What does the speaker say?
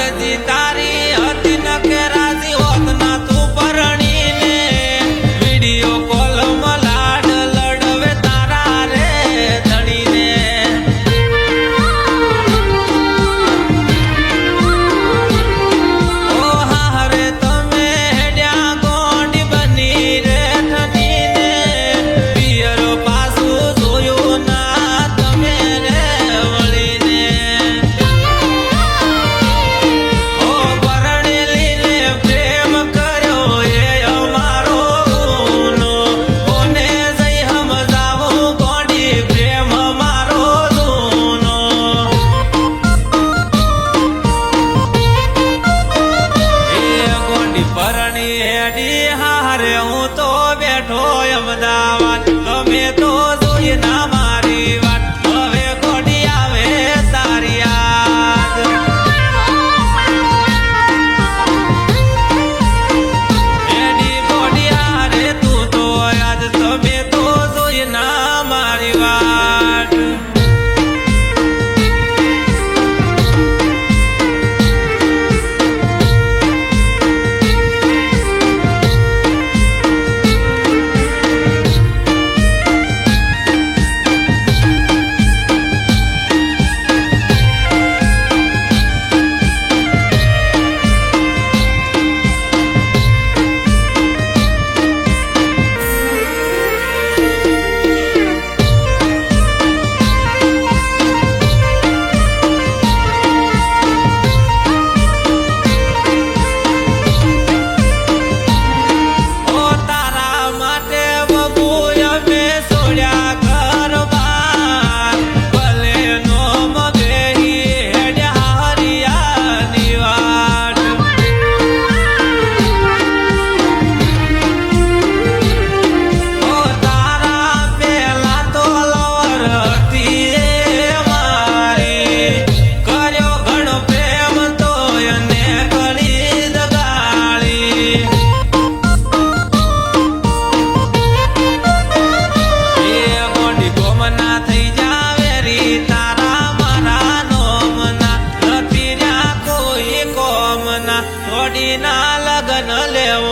અરજી તારી હતી ન કે રાજી હોત ના તું પરણીને વિડીયો કોલમાં લાડ લડવે તારા રે ધણીને ઓ હારે તમે હેડ્યા ગોંડી બની રે ધણીને પિયરો પાછું જોયું ના તમે રે વળીને પરણી હેડી હારે હું તો બેઠો અમદાવાદ તમે તો જોઈ ના મારી વાત હવે ગોડી આવે તારી યાદ હેડી ગોડી હારે તું તો યાદ તમે તો જોઈ ના મારી વાત થોડી ના લગન લેવા